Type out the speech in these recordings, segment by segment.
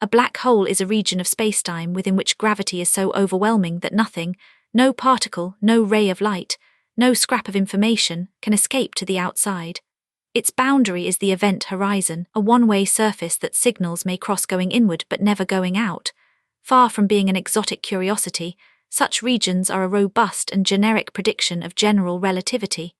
A black hole is a region of spacetime within which gravity is so overwhelming that nothing, no particle, no ray of light, no scrap of information, can escape to the outside. Its boundary is the event horizon, a one-way surface that signals may cross going inward but never going out. Far from being an exotic curiosity, such regions are a robust and generic prediction of general relativity.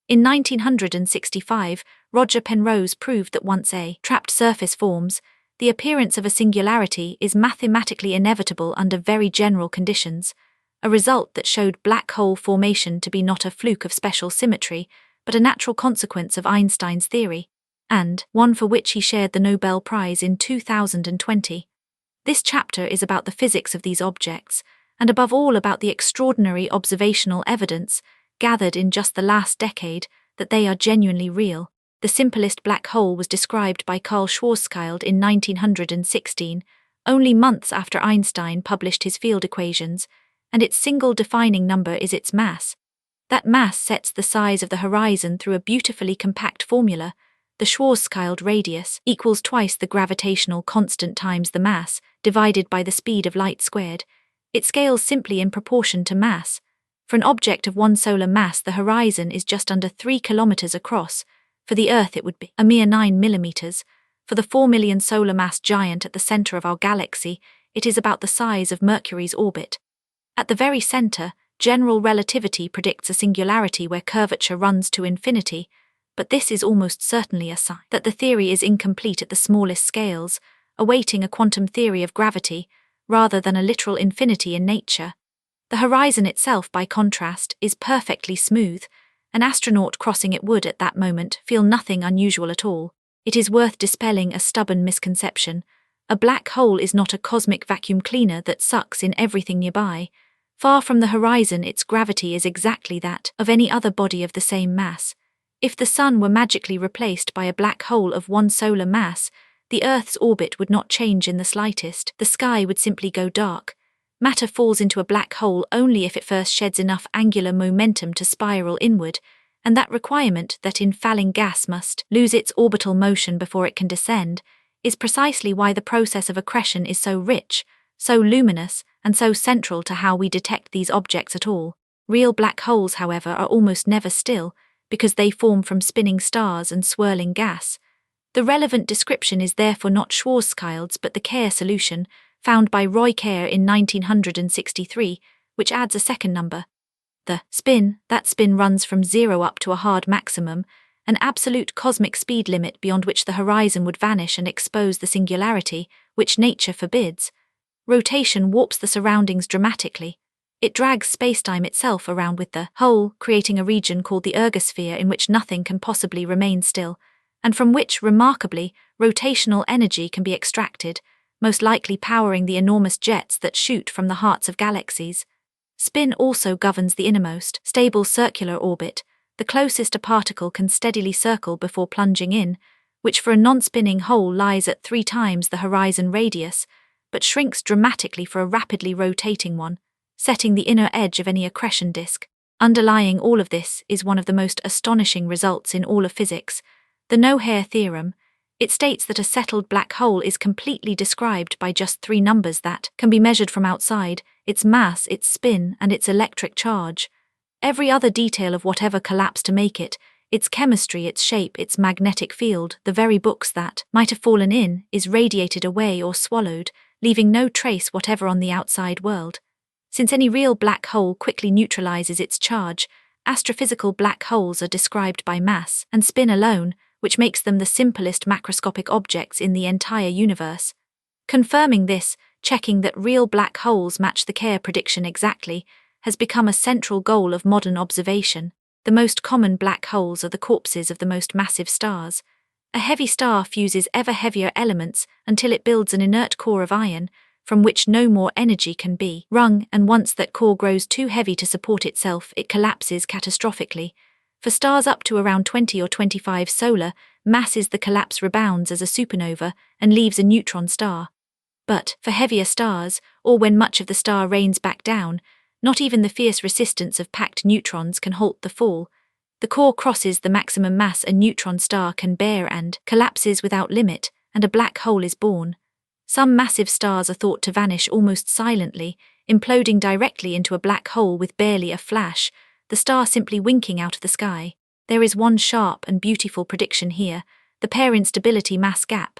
In 1965, Roger Penrose proved that once a trapped surface forms, the appearance of a singularity is mathematically inevitable under very general conditions, a result that showed black hole formation to be not a fluke of special symmetry, but a natural consequence of Einstein's theory, and one for which he shared the Nobel Prize in 2020. This chapter is about the physics of these objects, and above all about the extraordinary observational evidence, gathered in just the last decade, that they are genuinely real. The simplest black hole was described by Carl Schwarzschild in 1916, only months after Einstein published his field equations, and its single defining number is its mass. That mass sets the size of the horizon through a beautifully compact formula. The Schwarzschild radius equals twice the gravitational constant times the mass, divided by the speed of light squared. It scales simply in proportion to mass. For an object of one solar mass, the horizon is just under 3 kilometers across. For the Earth, it would be a mere 9 millimeters. For the 4 million solar mass giant at the center of our galaxy, it is about the size of Mercury's orbit. At the very center, general relativity predicts a singularity where curvature runs to infinity, but this is almost certainly a sign that the theory is incomplete at the smallest scales, awaiting a quantum theory of gravity, rather than a literal infinity in nature. The horizon itself, by contrast, is perfectly smooth. An astronaut crossing it would, at that moment, feel nothing unusual at all. It is worth dispelling a stubborn misconception. A black hole is not a cosmic vacuum cleaner that sucks in everything nearby. Far from the horizon, its gravity is exactly that of any other body of the same mass. If the Sun were magically replaced by a black hole of one solar mass, the Earth's orbit would not change in the slightest. The sky would simply go dark. Matter falls into a black hole only if it first sheds enough angular momentum to spiral inward, and that requirement that in falling gas must lose its orbital motion before it can descend is precisely why the process of accretion is so rich, so luminous, and so central to how we detect these objects at all. Real black holes, however, are almost never still, because they form from spinning stars and swirling gas. The relevant description is therefore not Schwarzschild's but the Kerr solution, found by Roy Kerr in 1963, which adds a second number. That spin runs from 0 up to a hard maximum, an absolute cosmic speed limit beyond which the horizon would vanish and expose the singularity, which nature forbids. Rotation warps the surroundings dramatically. It drags spacetime itself around with the whole, creating a region called the ergosphere in which nothing can possibly remain still, and from which, remarkably, rotational energy can be extracted, most likely powering the enormous jets that shoot from the hearts of galaxies. Spin also governs the innermost, stable circular orbit, the closest a particle can steadily circle before plunging in, which for a non-spinning hole lies at 3 times the horizon radius, but shrinks dramatically for a rapidly rotating one, setting the inner edge of any accretion disk. Underlying all of this is one of the most astonishing results in all of physics, the no-hair theorem. It states that a settled black hole is completely described by just 3 numbers that can be measured from outside: its mass, its spin, and its electric charge. Every other detail of whatever collapsed to make it, its chemistry, its shape, its magnetic field, the very books that might have fallen in, is radiated away or swallowed, leaving no trace whatever on the outside world. Since any real black hole quickly neutralizes its charge, astrophysical black holes are described by mass and spin alone, which makes them the simplest macroscopic objects in the entire universe. Confirming this, checking that real black holes match the Kerr prediction exactly, has become a central goal of modern observation. The most common black holes are the corpses of the most massive stars. A heavy star fuses ever heavier elements until it builds an inert core of iron, from which no more energy can be wrung, and once that core grows too heavy to support itself, it collapses catastrophically. For stars up to around 20 or 25 solar masses, the collapse rebounds as a supernova and leaves a neutron star. But for heavier stars, or when much of the star rains back down, not even the fierce resistance of packed neutrons can halt the fall. The core crosses the maximum mass a neutron star can bear and collapses without limit, and a black hole is born. Some massive stars are thought to vanish almost silently, imploding directly into a black hole with barely a flash, the star simply winking out of the sky. There is one sharp and beautiful prediction here: the pair instability mass gap.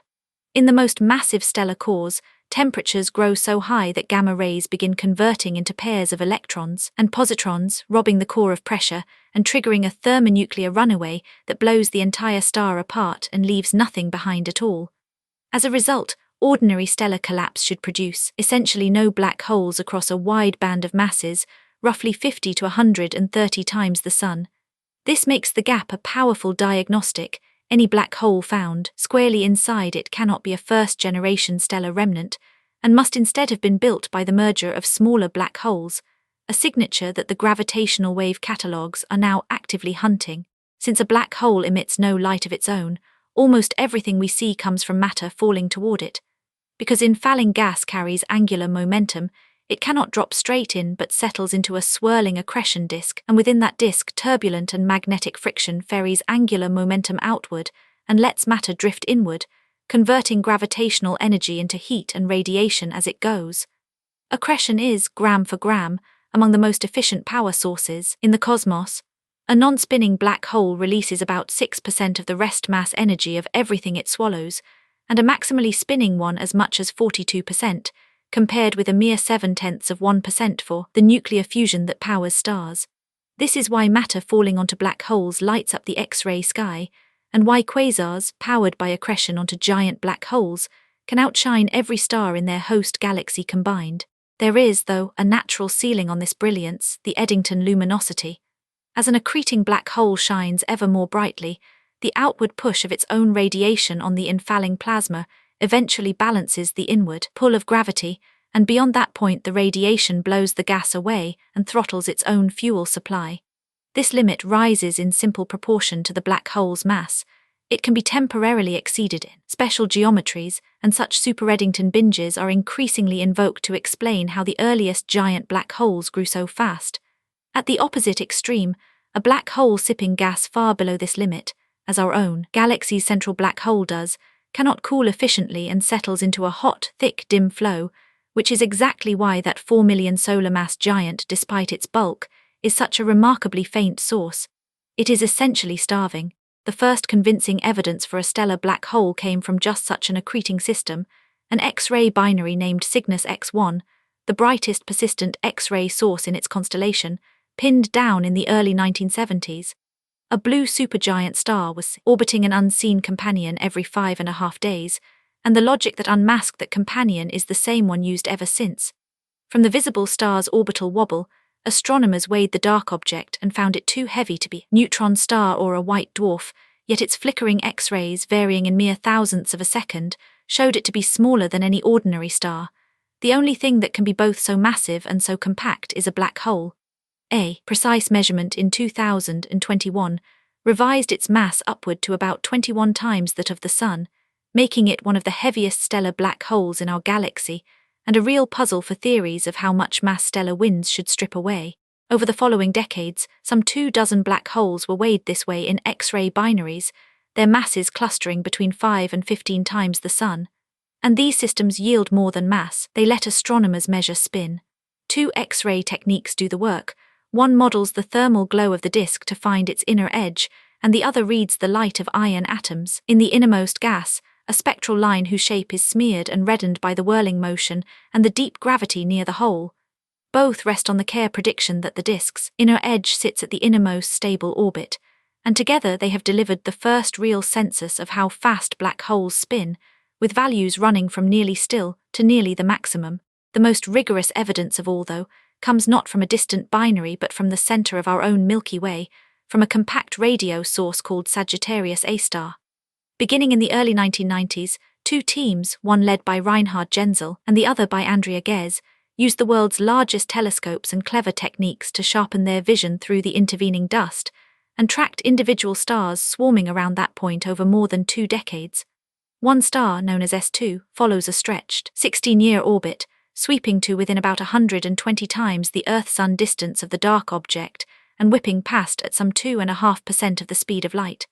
In the most massive stellar cores, temperatures grow so high that gamma rays begin converting into pairs of electrons and positrons, robbing the core of pressure and triggering a thermonuclear runaway that blows the entire star apart and leaves nothing behind at all. As a result, ordinary stellar collapse should produce essentially no black holes across a wide band of masses, roughly 50 to 130 times the Sun. This makes the gap a powerful diagnostic. Any black hole found squarely inside it cannot be a first-generation stellar remnant, and must instead have been built by the merger of smaller black holes, a signature that the gravitational wave catalogues are now actively hunting. Since a black hole emits no light of its own, almost everything we see comes from matter falling toward it. Because infalling gas carries angular momentum, it cannot drop straight in but settles into a swirling accretion disk, and within that disk turbulent and magnetic friction ferries angular momentum outward and lets matter drift inward, converting gravitational energy into heat and radiation as it goes. Accretion is, gram for gram, among the most efficient power sources in the cosmos. A non-spinning black hole releases about 6% of the rest mass energy of everything it swallows, and a maximally spinning one as much as 42%, compared with a mere 0.7% for the nuclear fusion that powers stars. This is why matter falling onto black holes lights up the X-ray sky, and why quasars, powered by accretion onto giant black holes, can outshine every star in their host galaxy combined. There is, though, a natural ceiling on this brilliance, the Eddington luminosity. As an accreting black hole shines ever more brightly, the outward push of its own radiation on the infalling plasma eventually balances the inward pull of gravity, and beyond that point the radiation blows the gas away and throttles its own fuel supply. This limit rises in simple proportion to the black hole's mass. It can be temporarily exceeded in special geometries, and such super-Eddington binges are increasingly invoked to explain how the earliest giant black holes grew so fast. At the opposite extreme, a black hole sipping gas far below this limit, as our own galaxy's central black hole does, cannot cool efficiently and settles into a hot, thick, dim flow, which is exactly why that 4 million solar mass giant, despite its bulk, is such a remarkably faint source. It is essentially starving. The first convincing evidence for a stellar black hole came from just such an accreting system, an X-ray binary named Cygnus X-1, the brightest persistent X-ray source in its constellation, pinned down in the early 1970s. A blue supergiant star was orbiting an unseen companion every 5.5 days, and the logic that unmasked that companion is the same one used ever since. From the visible star's orbital wobble, astronomers weighed the dark object and found it too heavy to be a neutron star or a white dwarf, yet its flickering X-rays, varying in mere thousandths of a second, showed it to be smaller than any ordinary star. The only thing that can be both so massive and so compact is a black hole. A precise measurement in 2021 revised its mass upward to about 21 times that of the Sun, making it one of the heaviest stellar black holes in our galaxy, and a real puzzle for theories of how much mass stellar winds should strip away. Over the following decades, some 24 black holes were weighed this way in X-ray binaries, their masses clustering between 5 and 15 times the Sun. And these systems yield more than mass, they let astronomers measure spin. 2 X-ray techniques do the work. One models the thermal glow of the disk to find its inner edge, and the other reads the light of iron atoms in the innermost gas, a spectral line whose shape is smeared and reddened by the whirling motion and the deep gravity near the hole. Both rest on the Kerr prediction that the disk's inner edge sits at the innermost stable orbit, and together they have delivered the first real census of how fast black holes spin, with values running from nearly still to nearly the maximum. The most rigorous evidence of all, though, comes not from a distant binary but from the center of our own Milky Way, from a compact radio source called Sagittarius A star. Beginning in the early 1990s, 2 teams, one led by Reinhard Genzel and the other by Andrea Ghez, used the world's largest telescopes and clever techniques to sharpen their vision through the intervening dust, and tracked individual stars swarming around that point over more than 2 decades. One star, known as S2, follows a stretched 16-year orbit, sweeping to within about 120 times the Earth-Sun distance of the dark object and whipping past at some 2.5% of the speed of light.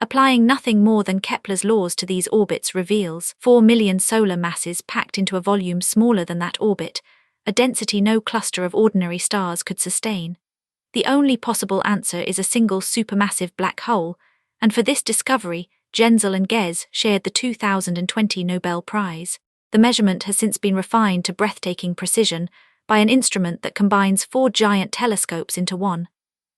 Applying nothing more than Kepler's laws to these orbits reveals 4 million solar masses packed into a volume smaller than that orbit, a density no cluster of ordinary stars could sustain. The only possible answer is a single supermassive black hole, and for this discovery, Genzel and Ghez shared the 2020 Nobel Prize. The measurement has since been refined to breathtaking precision by an instrument that combines 4 giant telescopes into one.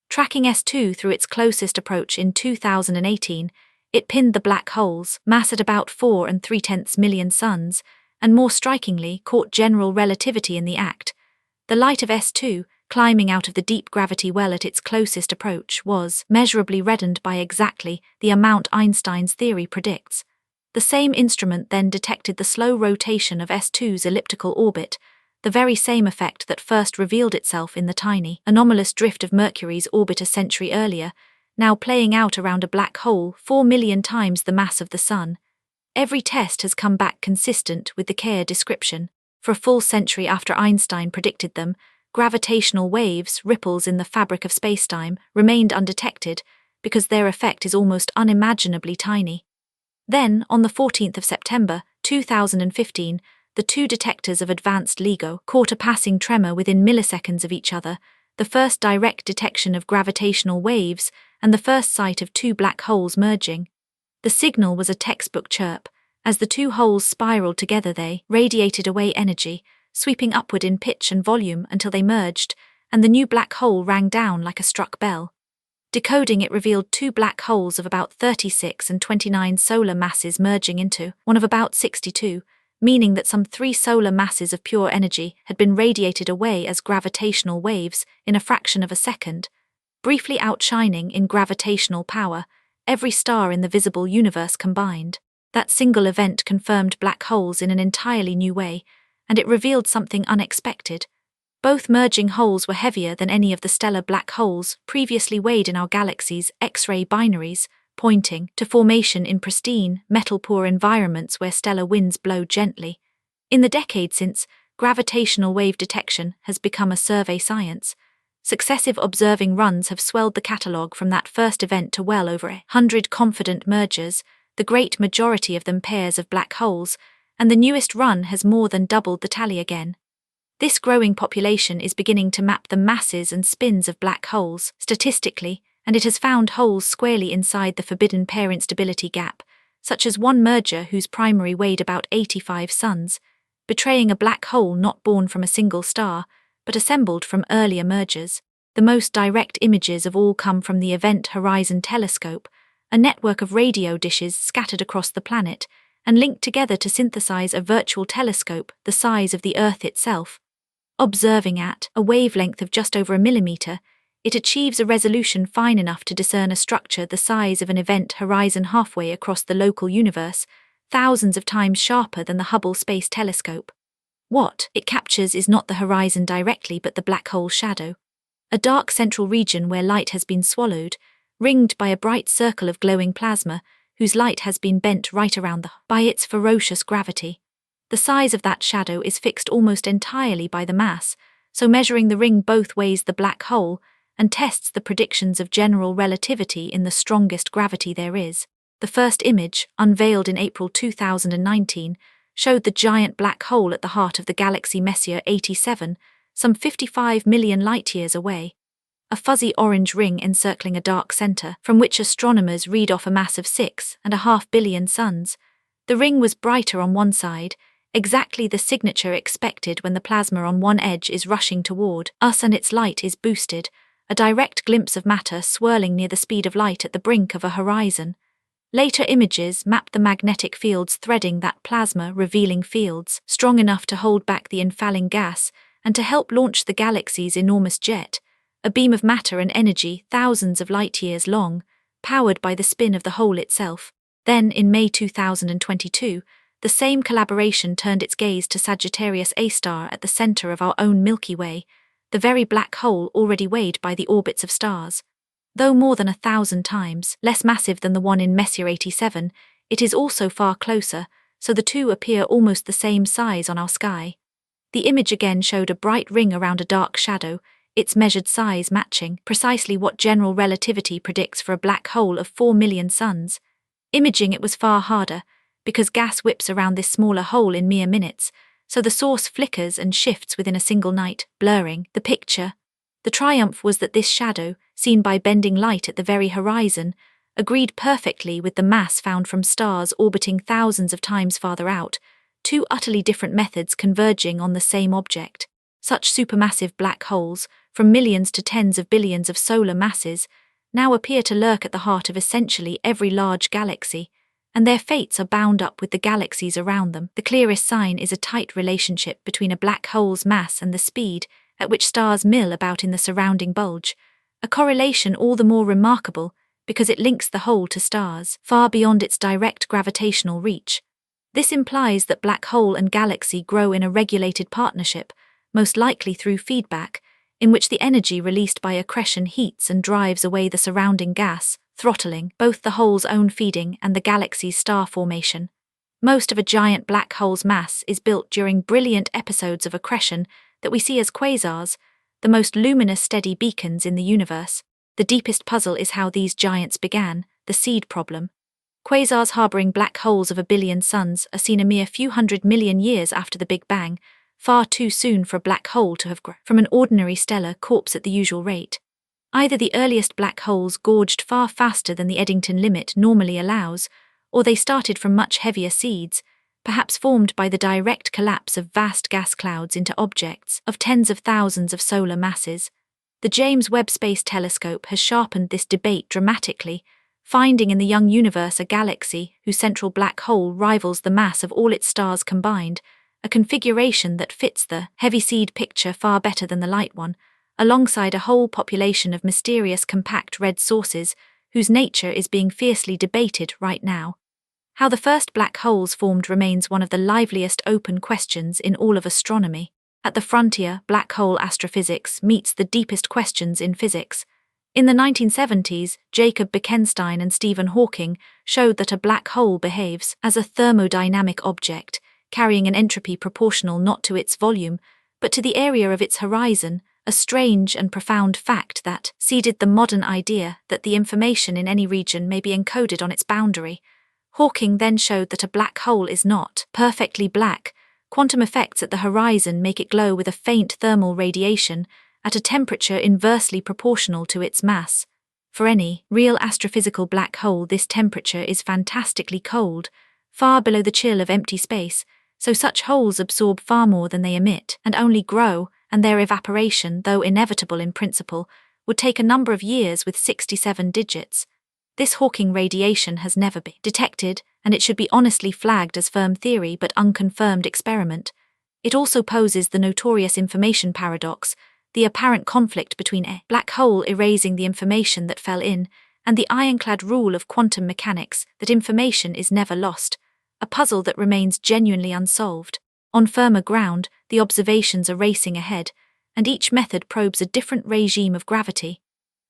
Tracking S2 through its closest approach in 2018, it pinned the black hole's mass at about 4.3 million suns, and more strikingly caught general relativity in the act. The light of S2, climbing out of the deep gravity well at its closest approach, was measurably reddened by exactly the amount Einstein's theory predicts. The same instrument then detected the slow rotation of S2's elliptical orbit, the very same effect that first revealed itself in the tiny, anomalous drift of Mercury's orbit a century earlier, now playing out around a black hole 4 million times the mass of the Sun. Every test has come back consistent with the Kerr description. For a full century after Einstein predicted them, gravitational waves, ripples in the fabric of spacetime, remained undetected because their effect is almost unimaginably tiny. Then, on the 14th of September, 2015, the 2 detectors of advanced LIGO caught a passing tremor within milliseconds of each other, the first direct detection of gravitational waves and the first sight of 2 black holes merging. The signal was a textbook chirp. As the 2 holes spiraled together, they radiated away energy, sweeping upward in pitch and volume until they merged, and the new black hole rang down like a struck bell. Decoding it revealed 2 black holes of about 36 and 29 solar masses merging into one of about 62, meaning that some 3 solar masses of pure energy had been radiated away as gravitational waves in a fraction of a second, briefly outshining in gravitational power every star in the visible universe combined. That single event confirmed black holes in an entirely new way, and it revealed something unexpected. Both merging holes were heavier than any of the stellar black holes previously weighed in our galaxy's X-ray binaries, pointing to formation in pristine, metal-poor environments where stellar winds blow gently. In the decade since, gravitational wave detection has become a survey science. Successive observing runs have swelled the catalogue from that first event to well over 100 confident mergers, the great majority of them pairs of black holes, and the newest run has more than doubled the tally again. This growing population is beginning to map the masses and spins of black holes statistically, and it has found holes squarely inside the forbidden pair instability gap, such as one merger whose primary weighed about 85 suns, betraying a black hole not born from a single star, but assembled from earlier mergers. The most direct images of all come from the Event Horizon Telescope, a network of radio dishes scattered across the planet and linked together to synthesize a virtual telescope the size of the Earth itself. Observing at a wavelength of just over a millimeter, it achieves a resolution fine enough to discern a structure the size of an event horizon halfway across the local universe, thousands of times sharper than the Hubble Space Telescope. What it captures is not the horizon directly but the black hole shadow, a dark central region where light has been swallowed, ringed by a bright circle of glowing plasma, whose light has been bent right around by its ferocious gravity. The size of that shadow is fixed almost entirely by the mass, so measuring the ring both weighs the black hole and tests the predictions of general relativity in the strongest gravity there is. The first image, unveiled in April 2019, showed the giant black hole at the heart of the galaxy Messier 87, some 55 million light-years away. A fuzzy orange ring encircling a dark center, from which astronomers read off a mass of 6.5 billion suns. The ring was brighter on one side, exactly the signature expected when the plasma on one edge is rushing toward us and its light is boosted, a direct glimpse of matter swirling near the speed of light at the brink of a horizon. Later images map the magnetic fields threading that plasma, revealing fields strong enough to hold back the infalling gas and to help launch the galaxy's enormous jet, a beam of matter and energy thousands of light-years long, powered by the spin of the hole itself. Then, in May 2022, the same collaboration turned its gaze to Sagittarius A star at the center of our own Milky Way, the very black hole already weighed by the orbits of stars. Though more than 1,000 times less massive than the one in Messier 87, it is also far closer, so the two appear almost the same size on our sky. The image again showed a bright ring around a dark shadow, its measured size matching precisely what general relativity predicts for a black hole of 4 million suns. Imaging it was far harder, because gas whips around this smaller hole in mere minutes, so the source flickers and shifts within a single night, blurring the picture. The triumph was that this shadow, seen by bending light at the very horizon, agreed perfectly with the mass found from stars orbiting thousands of times farther out, two utterly different methods converging on the same object. Such supermassive black holes, from millions to tens of billions of solar masses, now appear to lurk at the heart of essentially every large galaxy, and their fates are bound up with the galaxies around them. The clearest sign is a tight relationship between a black hole's mass and the speed at which stars mill about in the surrounding bulge, a correlation all the more remarkable because it links the hole to stars far beyond its direct gravitational reach. This implies that black hole and galaxy grow in a regulated partnership, most likely through feedback, in which the energy released by accretion heats and drives away the surrounding gas, throttling both the hole's own feeding and the galaxy's star formation. Most of a giant black hole's mass is built during brilliant episodes of accretion that we see as quasars, the most luminous steady beacons in the universe. The deepest puzzle is how these giants began, the seed problem. Quasars harboring black holes of a billion suns are seen a mere few 100 million years after the Big Bang, far too soon for a black hole to have grown from an ordinary stellar corpse at the usual rate. Either the earliest black holes gorged far faster than the Eddington limit normally allows, or they started from much heavier seeds, perhaps formed by the direct collapse of vast gas clouds into objects of tens of thousands of solar masses. The James Webb Space Telescope has sharpened this debate dramatically, finding in the young universe a galaxy whose central black hole rivals the mass of all its stars combined, a configuration that fits the heavy seed picture far better than the light one, alongside a whole population of mysterious compact red sources whose nature is being fiercely debated right now. How the first black holes formed remains one of the liveliest open questions in all of astronomy. At the frontier, black hole astrophysics meets the deepest questions in physics. In the 1970s, Jacob Bekenstein and Stephen Hawking showed that a black hole behaves as a thermodynamic object, carrying an entropy proportional not to its volume, but to the area of its horizon, a strange and profound fact that seeded the modern idea that the information in any region may be encoded on its boundary. Hawking then showed that a black hole is not perfectly black. Quantum effects at the horizon make it glow with a faint thermal radiation at a temperature inversely proportional to its mass. For any real astrophysical black hole, this temperature is fantastically cold, far below the chill of empty space, so such holes absorb far more than they emit and only grow, and their evaporation, though inevitable in principle, would take a number of years with 67 digits. This Hawking radiation has never been detected, and it should be honestly flagged as firm theory but unconfirmed experiment. It also poses the notorious information paradox, the apparent conflict between a black hole erasing the information that fell in, and the ironclad rule of quantum mechanics that information is never lost, a puzzle that remains genuinely unsolved. On firmer ground, the observations are racing ahead, and each method probes a different regime of gravity.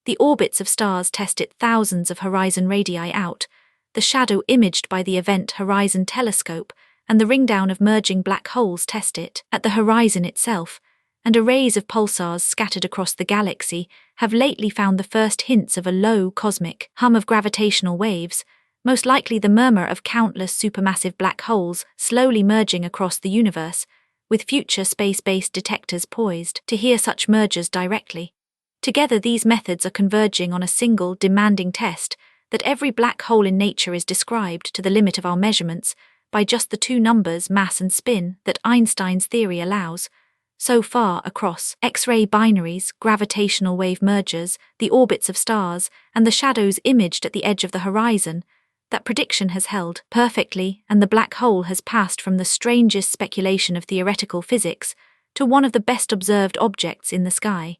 The orbits of stars test it thousands of horizon radii out, the shadow imaged by the Event Horizon Telescope and the ringdown of merging black holes test it at the horizon itself, and arrays of pulsars scattered across the galaxy have lately found the first hints of a low cosmic hum of gravitational waves, most likely the murmur of countless supermassive black holes slowly merging across the universe, with future space-based detectors poised to hear such mergers directly. Together these methods are converging on a single, demanding test that every black hole in nature is described to the limit of our measurements by just the two numbers, mass and spin, that Einstein's theory allows. So far across X-ray binaries, gravitational wave mergers, the orbits of stars, and the shadows imaged at the edge of the horizon, that prediction has held perfectly, and the black hole has passed from the strangest speculation of theoretical physics to one of the best observed objects in the sky.